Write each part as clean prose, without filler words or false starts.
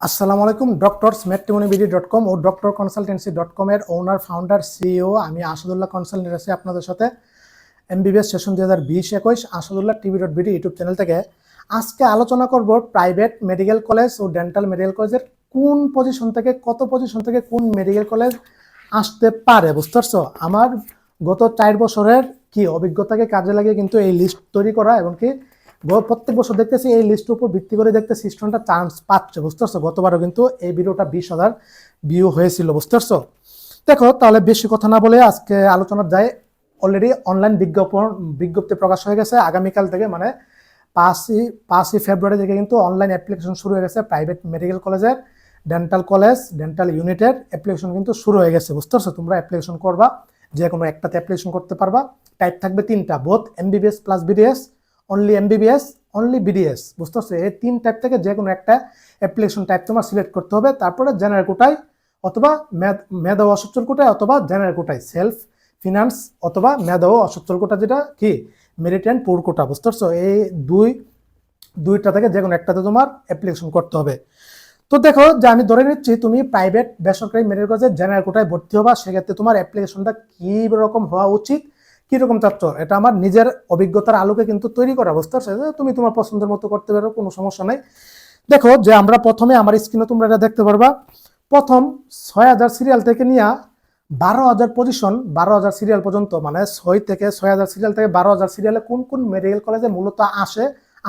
আসসালামু আলাইকুম। ডক্টরস ম্যাট্রিমনিবিডি.com ও ডক্টর কনসালটেন্সি.com এর ওনার ফাউন্ডার সিইও আমি আসাদুল্লাহ কনসালটেন্ট আছি আপনাদের সাথে MBBS session 2020-21 Asadullah TV BD YouTube channel থেকে। আজকে আলোচনা করব প্রাইভেট মেডিকেল কলেজ ও ডেন্টাল মেডিকেল কলেজের কোন পজিশন থেকে কত পজিশন থেকে কোন মেডিকেল কলেজ আসতে পারে। বুঝতে পারছো? আমার গত 4 বছরের কি অভিজ্ঞতাকে কাজে লাগিয়ে কিন্তু এই লিস্ট তৈরি করা এবং কি প্রত্যেক বছর দেখতেছি এই লিস্টের উপর ভিত্তি করে দেখতেছি স্টুডেন্টরা চান্স পাচ্ছে। বুঝতে পারছো? গতবারও কিন্তু এই ভিডিওটা 20,000 ভিউ হয়েছিল। বুঝতে পারছো? দেখো, তাহলে বেশি কথা না বলে আজকে আলোচনা যায়। অলরেডি অনলাইন বিজ্ঞপ্তি প্রকাশ হয়ে গেছে। আগামীকাল থেকে মানে 5ই ফেব্রুয়ারি থেকে কিন্তু অনলাইন অ্যাপ্লিকেশন শুরু হয়ে গেছে। প্রাইভেট মেডিকেল কলেজের ডেন্টাল কলেজ ডেন্টাল ইউনিটের অ্যাপ্লিকেশন কিন্তু শুরু হয়ে গেছে। বুঝতে পারছো? তোমরা অ্যাপ্লিকেশন করবা, যে কোনো একটাতে অ্যাপ্লিকেশন করতে পারবা। টাইপ থাকবে 3টা, both MBBS plus BDS, only MBBS, only BDS. বুঝতে পারছো? এই 3 টাইপ থেকে যে কোনো একটা অ্যাপ্লিকেশন টাইপ তোমার সিলেক্ট করতে হবে। তারপরে জেনারেল কোটায় অথবা মেধা ও অসচ্ছল কোটায় অথবা জেনারেল কোটায়, সেলফ ফিনান্স অথবা মেধা ও অসচ্ছল কোটা, যেটা কি মেরিট অ্যান্ড পুর কোটা। বুঝতে পারছো? এই দুইটা থেকে যে কোনো একটাতে তোমার অ্যাপ্লিকেশন করতে হবে। তো দেখো, যে আমি ধরে নিচ্ছি তুমি প্রাইভেট বেসরকারি মেডিকেল কলেজে জেনারেল কোটায় ভর্তি হবা, সেক্ষেত্রে তোমার অ্যাপ্লিকেশনটা কি রকম হওয়া উচিত, কিরকম চাচ্ছ, এটা আমার নিজের অভিজ্ঞতার আলোকে কিন্তু তৈরি করা। বুঝতে পারছো? তুমি তোমার পছন্দের মতো করতে পারো, কোনো সমস্যা নাই। দেখো, যে আমরা প্রথমে আমার স্ক্রিনে তোমরা এটা দেখতে পারবা, প্রথম 6,000 সিরিয়াল থেকে নিয়ে 12,000 পজিশন, 12,000 সিরিয়াল পর্যন্ত, মানে 6,000 সিরিয়াল থেকে 12,000 সিরিয়ালে কোন কোন মেডিকেল কলেজে মূলত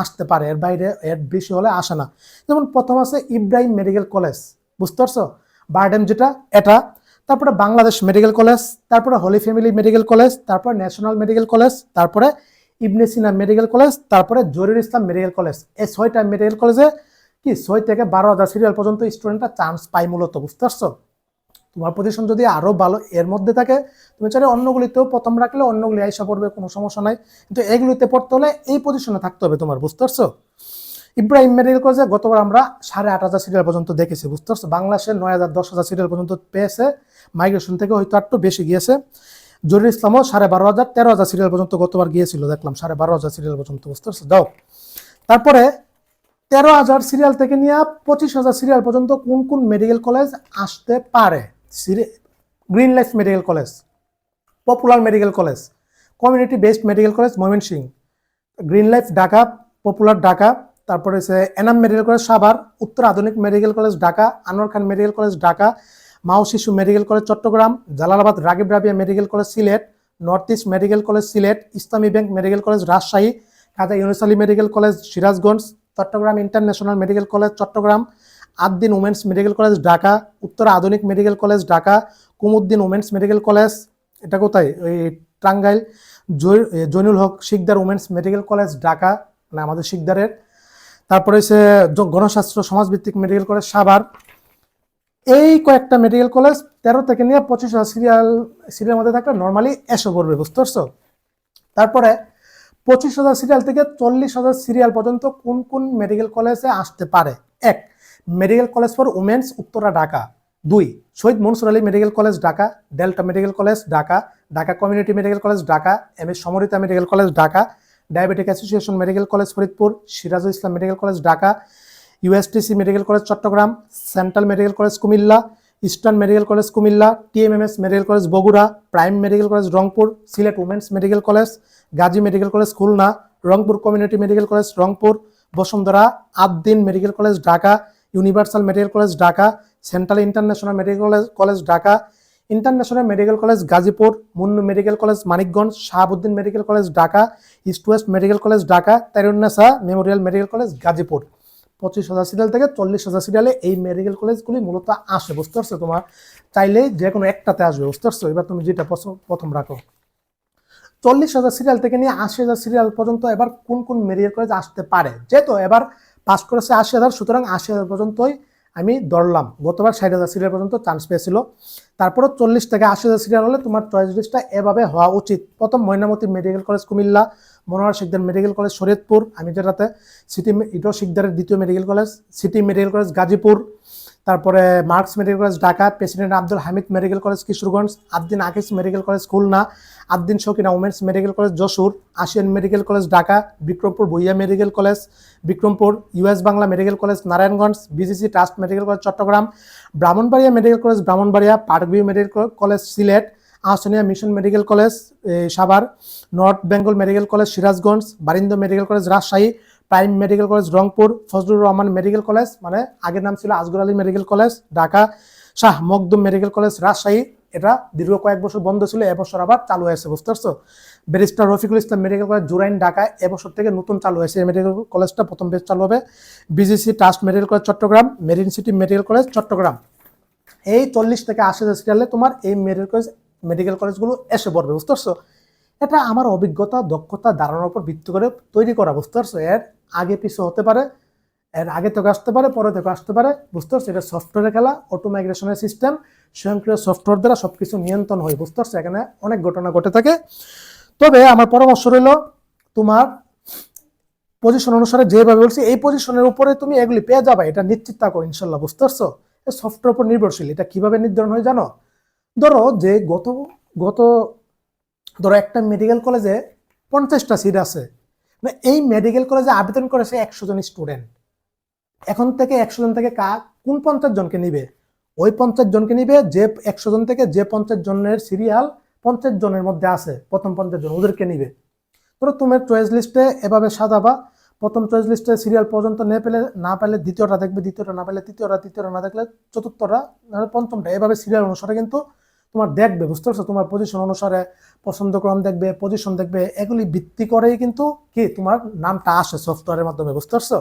আসতে পারে, এর বাইরে এর বেশি হলে আসে না। যেমন প্রথম আছে ইব্রাহিম মেডিকেল কলেজ। বুঝতে পারছো? বারডেম যেটা, এটা। তারপরে বাংলাদেশ মেডিকেল কলেজ, তারপরে হোলি ফ্যামিলি মেডিকেল কলেজ, তারপরে ন্যাশনাল মেডিকেল কলেজ, তারপরে ইবনে সিনা মেডিকেল কলেজ, তারপরে জহিরুল ইসলাম মেডিকেল কলেজ। এই 6টা মেডিকেল কলেজে কি 6 থেকে 12,000 সিরিয়াল পর্যন্ত স্টুডেন্টরা চান্স পায় মূলত। বুঝতে পারছো? তোমার পজিশন যদি আরো ভালো এর মধ্যে থাকে, তুমি চাইলে অন্যগুলিতেও প্রথম রাখলে অন্যগুলি আইসা পড়বে, কোনো সমস্যা নাই। কিন্তু এগুলিতে পড়তে হলে এই পজিশনে থাকতে হবে তোমার। বুঝতে পারছো? ইব্রাহিম মেডিকেল কলেজে গতবার আমরা 8,500 সিরিয়াল পর্যন্ত দেখেছি। বুঝতে পারছো? বাংলাদেশের 9,000 10,000 সিরিয়াল পর্যন্ত পেয়েছে, মাইগ্রেশন থেকে হয়তো একটু বেশি গিয়েছে। জহিরুল ইসলামও 12,500 13,000 সিরিয়াল পর্যন্ত গতবার গিয়েছিল, দেখলাম 12,500 সিরিয়াল পর্যন্ত। বুঝতে পারছো? যাও, তারপরে 13,000 সিরিয়াল থেকে নিয়ে 25,000 সিরিয়াল পর্যন্ত কোন কোন মেডিকেল কলেজ আসতে পারে। Green life medical college, popular medical college, community based medical college Mymensingh, green life Dhaka, popular Dhaka, তারপরে হচ্ছে Enam medical college Savar, Uttara Adhunik medical college Dhaka, Anwar Khan medical college Dhaka, Ma O Shishu medical college Chattogram, Jalalabad Ragib Rabeya medical college Sylhet, north east medical college Sylhet, Islami bank medical college Rajshahi, Kazi Yunus Ali medical college Sirajganj, Chattogram international medical college Chattogram, Ad-din women's medical college Dhaka, Uttara Adhunik medical college Dhaka, Kumudini women's medical college, এটা কোথায়, ওই Tangail, Zainul Haque Sikder women's medical college Dhaka, মানে আমাদের শিকদারের। তারপরে হচ্ছে গণস্বাস্থ্য সমাজভিত্তিক medical college Savar. এই কয়েকটা মেডিকেল কলেজ 13 থেকে নিয়ে 25,000 সিরিয়াল মধ্যে থাকলে নর্মালি এসে পড়বে। বুঝতে পারছো? তারপরে 25,000 সিরিয়াল থেকে 40,000 সিরিয়াল পর্যন্ত কোন কোন মেডিকেল কলেজে আসতে পারে। 1, medical college for women's Uttara Dhaka. 2, Shahid Monsur Ali medical college Dhaka, delta medical college Dhaka, Dhaka community medical college Dhaka, MS Samorita medical college Dhaka, diabetic association medical college Faridpur, Sirajul Islam medical college Dhaka, USTC medical college Chattogram, central medical college Cumilla, eastern medical college Cumilla, TMMS medical college Bogura, prime medical college Rangpur, Sylhet women's medical college, Gazi medical college Khulna, Rangpur community medical college Rangpur, Bashundhara Addin medical college Dhaka, universal medical college Dhaka, central international medical college Dhaka, international medical college Gazipur, Monno medical college Manikganj, Shahabuddin medical college Dhaka, east west medical college Dhaka, Tairunnessa memorial medical college Gazipur. 25,000 serial থেকে 40,000 সিরিয়ালে এই medical কলেজগুলি মূলত আসে। বুঝতে পারছো? তোমার চাইলে যে কোনো একটাতে আসবে। বুঝতে পারছো? এবার তুমি যেটা প্রথম রাখো। 40,000 সিরিয়াল থেকে নিয়ে 80,000 সিরিয়াল পর্যন্ত এবার কোন কোন মেডিকেল কলেজ আসতে পারে। যেহেতু এবার পাস করেছে 80,000, সুতরাং 80,000 পর্যন্তই আমি ধরলাম। গতবার 60,000 সিরিয়াল পর্যন্ত চান্স পেয়েছিল। তারপরে 40 থেকে 80,000 সিরিয়াল হলে তোমার চয়েস লিস্টটা এভাবে হওয়া উচিত। প্রথম Mainamoti medical college Cumilla, Monohar Sikder medical college Shariatpur, আমি যেটাতে সিটি ইটো শিকদারের দ্বিতীয় medical college, city medical college Gazipur, তারপরে marks medical college Dhaka, president Abdul Hamid medical college Kishoreganj, Addin Akij medical college Khulna, Addin Sakina women's medical college Jashore, Asian medical college Dhaka, Bikrampur Bhuiyan medical college Bikrampur, US Bangla medical college Narayanganj, BGC trust medical college Chattogram, Brahmanbaria medical college Brahmanbaria, Park View medical college Sylhet, Ahsania mission medical college Savar, north Bengal medical college Sirajganj, Barind medical college Rajshahi, prime medical college Rangpur, Fazlur Rahman medical college মানে আগের নাম ছিল Azgar Ali medical college Dhaka, Shah Makhdum medical college Rajshahi, এটা দীর্ঘ কয়েক বছর বন্ধ ছিল, এবছর আবার চালু হয়েছে, বুঝতে পারছো। Barrister Rafiqul Islam medical college Jurain Dhaka, এবছর থেকে নতুন চালু হয়েছে এই মেডিকেল কলেজটা, প্রথম বেশ চালু হবে। BGC trust medical college Chittagong, marine city medical college Chittagong. এই 40 থেকে 80 সিরিয়ালে তোমার এই মেডিকেল কলেজগুলো এসে পড়বে, বুঝতে পারছো। এটা আমার অভিজ্ঞতা, দক্ষতা, ধারণার উপর ভিত্তি করে তৈরি করা, বুঝতে পারছো। এর আগে পিছু হতে পারে, এর আগে থেকে আসতে পারে, পরে থেকে আসতে পারে, বুঝতে পারছো। এটা সফটওয়্যারের খেলা, অটো মাইগ্রেশনের সিস্টেম, স্বয়ংক্রিয় সফটওয়্যার দ্বারা সবকিছু নিয়ন্ত্রণ হয়, বুঝতে পারছো। এখানে অনেক ঘটনা ঘটে থাকে। তবে আমার পরামর্শ রইল, তোমার পজিশন অনুসারে যেভাবে বলছি এই পজিশনের উপরে তুমি এগুলি পেয়ে যাবে, এটা নিশ্চিত থাকো ইনশাল্লাহ, বুঝতে পারছো। সফটওয়্যার উপর নির্ভরশীল। এটা কিভাবে নির্ধারণ হয় জানো? ধরো যে গত ধরো একটা মেডিকেল কলেজে 50টা সিট আছে, মানে এই মেডিকেল কলেজে আবেদন করেছে 100 জন স্টুডেন্ট। এখন থেকে 100 জন থেকে কোন 50 জনকে নিবে? ওই 50 জনকে নিবে যে 100 জন থেকে যে 50 জনের সিরিয়াল 50 জনের মধ্যে আছে, প্রথম 50 জন ওদেরকে নিবে। ধরো তোমার চয়েস লিস্টে এভাবে সাজাবা, প্রথম চয়েস লিস্টে সিরিয়াল পর্যন্ত না পেলে দ্বিতীয়টা দেখবে, দ্বিতীয়টা না পেলে তৃতীয়টা, তৃতীয়টা না দেখলে চতুর্থটা, পঞ্চমটা, এভাবে সিরিয়াল অনুসারে কিন্তু তোমার দেখবে, বুঝতে পারছো। তোমার পজিশন অনুসারে পছন্দক্রম দেখবে, পজিশন দেখবে, এগুলি ভিত্তি করেই কিন্তু কি তোমার নামটা আসে সফটওয়্যারের মাধ্যমে, বুঝতে পারছো।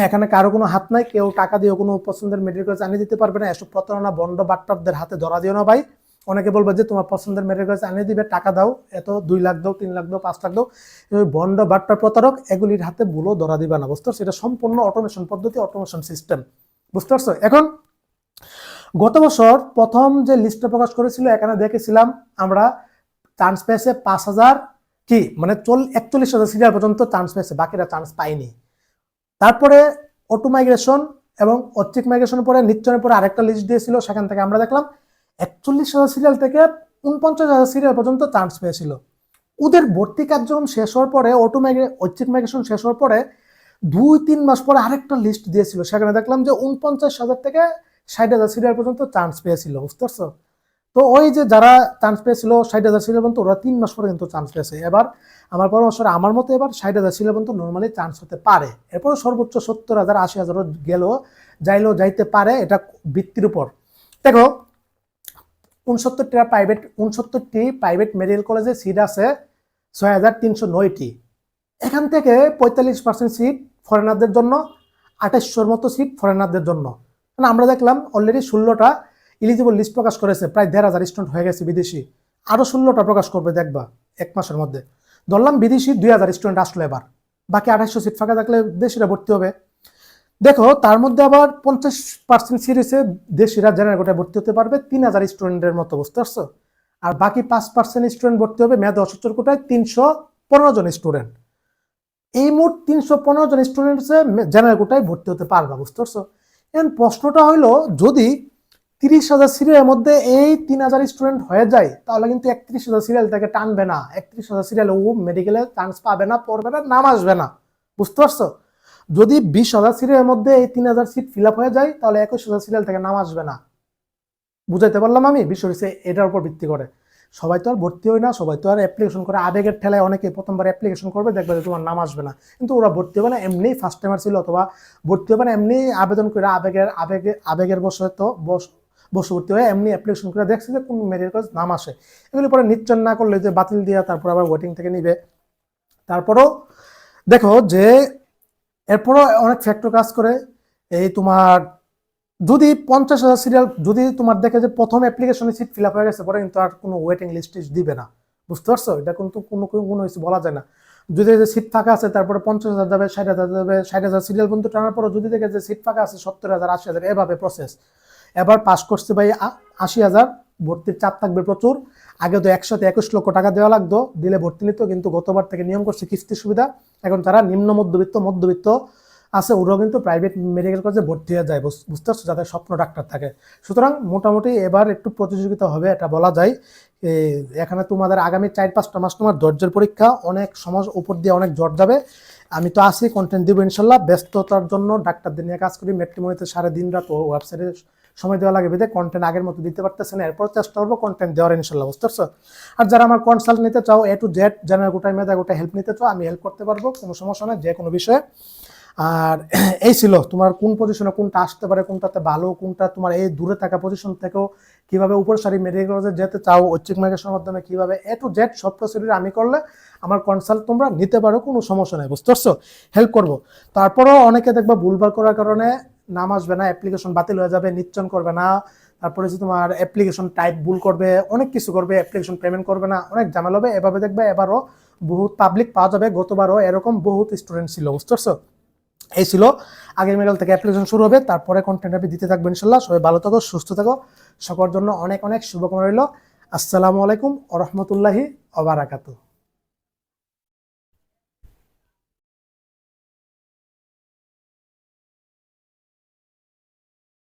এখানে কারো কোনো হাত নাই, কেউ টাকা দিয়ে কোনো পছন্দের মেডিকেল কলেজ আনিয়ে দিতে পারবে না। এসব প্রতারণা বন্ড বাট্টারদের হাতে ধরা দিও না ভাই। অনেকে বলবে যে তোমার পছন্দের মেডিকেল কলেজ আনিয়ে দিবে, টাকা দাও, এত 2 লাখ দাও, 3 লাখ দাও, 5 লাখ দাও। বন্ড বাট্টার প্রতারক, এগুলির হাতে ভুলো ধরা দিবা না, বুঝতে পারছো। এটা সম্পূর্ণ অটোমেশন পদ্ধতি, অটোমেশন সিস্টেম, বুঝতে পারছো। এখন গত বছর প্রথম যে লিস্টটা প্রকাশ করেছিল, এখানে দেখেছিলাম আমরা চান্স পেয়েছে 5000 কি মানে 41,000 সিরিয়াল পর্যন্ত চান্স পেয়েছে, বাকিরা চান্স পায়নি। তারপরে অটো মাইগ্রেশন এবং ঐচ্ছিক মাইগ্রেশনের পরে নিশ্চয়ের পরে আরেকটা লিস্ট দিয়েছিল, সেখান থেকে আমরা দেখলাম 41,000 সিরিয়াল থেকে 49,000 সিরিয়াল পর্যন্ত চান্স পেয়েছিল। ওদের ভর্তি কার্যক্রম শেষ হওয়ার পরে ঐচ্ছিক মাইগ্রেশন শেষ হওয়ার পরে 2-3 মাস পরে আরেকটা লিস্ট দিয়েছিল, সেখানে দেখলাম যে 49,000 থেকে 60,000 সিরিয়াল পর্যন্ত চান্স পেয়েছিল, বুঝতে পারছো। তো ওই যে যারা চান্স পেয়েছিল 60,000 সিরিয়াল পর্যন্ত, ওরা 3 মাস পরে কিন্তু চান্স পেয়েছে। এবার আমার পরামর্শ, আমার মতে এবার 60,000 সিরিয়াল পর্যন্ত নর্মালি চান্স হতে পারে। এরপরে সর্বোচ্চ 70,000 80,000 গেলেও যাইতে পারে, এটা ভিত্তির উপর। দেখো 69টি প্রাইভেট মেডিকেল কলেজে সিট আছে 6,309টি। এখান থেকে 45% সিট ফরেনারদের জন্য, 2800 মতো সিট ফরেনারদের জন্য। মানে আমরা দেখলাম অলরেডি 16টা এলিজিবল লিস্ট প্রকাশ করেছে, প্রায় 1,500 স্টুডেন্ট হয়ে গেছে বিদেশি, আরো 16টা প্রকাশ করবে দেখবা 1 মাসের মধ্যে। ধরলাম বিদেশি 2,000 স্টুডেন্ট আসলো, এবার বাকি 2800 সিট ফাঁকা থাকলে দেশিরা ভর্তি হবে। দেখো তার মধ্যে আবার 50% সিট হচ্ছে দেশিরা, জেনারেল কোটায় ভর্তি হতে পারবে 3,000 স্টুডেন্টের মতো, বুঝতে পারছো। আর বাকি 5% স্টুডেন্ট ভর্তি হবে মেয়াদে অসচ্ছল কোটায় 315 জন স্টুডেন্ট। এই মোট 315 জন স্টুডেন্ট জেনারেল কোটায় ভর্তি হতে পারবে, বুঝতে পারছো। এখন প্রশ্নটা হইলো, যদি 30,000 সিরিয়ালের মধ্যে এই 3,000 স্টুডেন্ট হয়ে যায়, তাহলে কিন্তু 31,000 সিরিয়াল থেকে টানবে না, 31,000 সিরিয়াল ও মেডিকেলে চান্স পাবে না, পড়বে না, নাম আসবে না, বুঝতে পারছো। যদি 20,000 সিরিয়ালের মধ্যে এই 3,000 সিট ফিল আপ হয়ে যায়, তাহলে 21,000 সিরিয়াল থেকে নাম আসবে না। বুঝাইতে পারলাম আমি? বিষয় হচ্ছে এটার উপর ভিত্তি করে। সবাই তো আর ভর্তি হয় না, সবাই তো আর অ্যাপ্লিকেশন করে, আবেগের ঠেলায় অনেকে প্রথমবার অ্যাপ্লিকেশন করবে, দেখবে যে তোমার নাম আসবে না। কিন্তু ওরা ভর্তি হবে না এমনি, ফার্স্ট টাইমার ছিল, অথবা ভর্তি হবে না এমনি আবেদন করে আবেগের বশবর্তী হয়ে এমনি অ্যাপ্লিকেশন করে দেখছে যে কোন মেডিকেল কলেজ নাম আসে। এগুলি পরে নিশ্চয় না করলে যে বাতিল দিয়া তারপর আবার ওয়েটিং থেকে নিবে। তারপরও দেখো যে এরপরও অনেক ফ্যাক্টর কাজ করে। এই তোমার যদি 50,000 সিরিয়াল যদি তোমার দেখে যে প্রথম অ্যাপ্লিকেশনে সিট ফিল আপ হয়ে গেছে, পরে কিন্তু আর কোনো ওয়েটিং লিস্ট দিবে না, বুঝতে পারছো। এটা কিন্তু কোনো কিছু বলা যায় না। যদি যে সিট ফাঁকা আছে, তারপরে 50,000 যাবে, 60,000 যাবে, 60,000 সিরিয়াল পর্যন্ত টানার পর যদি দেখে যে সিট ফাঁকা আছে 70,000 80,000, এভাবে প্রসেস। এবার পাস করছে ভাই 80,000, ভর্তির চাপ থাকবে প্রচুর। আগে তো একসাথে 21 লক্ষ টাকা দেওয়া লাগতো, দিলে ভর্তি নিত, কিন্তু গতবার থেকে নিয়ম করছে কিস্তি সুবিধা। এখন যারা নিম্ন মধ্যবিত্ত আছে, ওরাও কিন্তু প্রাইভেট মেডিকেল কলেজে ভর্তি হয়ে যায়, বুঝতে পারছো, যাদের স্বপ্ন ডাক্তার থাকে। সুতরাং মোটামুটি এবার একটু প্রতিযোগিতা হবে, এটা বলা যায়। এখানে তোমাদের আগামী 4-5টা মাস তোমার ধৈর্যের পরীক্ষা, অনেক সমাজ উপর দিয়ে অনেক জট যাবে। আমি তো আছি, কন্টেন্ট দিব ইনশাল্লাহ। ব্যস্ততার জন্য ডাক্তারদের নিয়ে কাজ করি, ম্যাট্রিমনিতে সারা দিন রাত ওয়েবসাইটে সময় দেওয়া লাগে, বেঁধে কন্টেন্ট আগের মতো দিতে পারতেছে না। এরপর চেষ্টা করবো কন্টেন্ট দেওয়ার ইনশাল্লাহ, বুঝতে পারছো। আর যারা আমার কনসাল্ট নিতে চাও, A to Z জেনারেল গোটায় মেধা গোটায় হেল্প নিতে চাও, আমি হেল্প করতে পারবো, কোনো সমস্যা নেই, যে কোনো বিষয়ে। আর এই ছিল তোমার কোন পজিশনে কোনটা আসতে পারে, কোনটাতে ভালো, কোনটা তোমার এই দূরে থাকা পজিশন থেকেও কিভাবে উপর সারি মেডিকেল কলেজে যেতে চাও ঐচ্ছিক মার্গের মাধ্যমে, কিভাবে A to Z সব প্রসিডিউর আমি করলে আমার কনসাল্ট তোমরা নিতে পারো, কোনো সমস্যা নেই, বুঝতে পারছো, হেল্প করবো। তারপরেও অনেকে দেখবা ভুলভাল করার কারণে নাম আসবে না, অ্যাপ্লিকেশন বাতিল হয়ে যাবে, নিশ্চন করবে না, তারপরে যে তোমার অ্যাপ্লিকেশন টাইপ ভুল করবে, অনেক কিছু করবে, অ্যাপ্লিকেশন পেমেন্ট করবে না, অনেক ঝামেলা হবে। এভাবে দেখবে এবারও বহুত পাবলিক পাওয়া যাবে, গতবারও এরকম বহুত স্টুডেন্ট ছিল, বুঝতে পারছো। এই ছিল আগের মেডাল থেকে অ্যাপ্লিকেশন শুরু হবে, তারপরে কন্টেন্ট আমি দিতে থাকবো ইনশাল্লাহ। সবাই ভালো থাকো, সুস্থ থাকো, সকলের জন্য অনেক অনেক শুভকামনা রইল। আসসালামু আলাইকুম ওয়া রাহমাতুল্লাহি ওয়া বারাকাতুহু।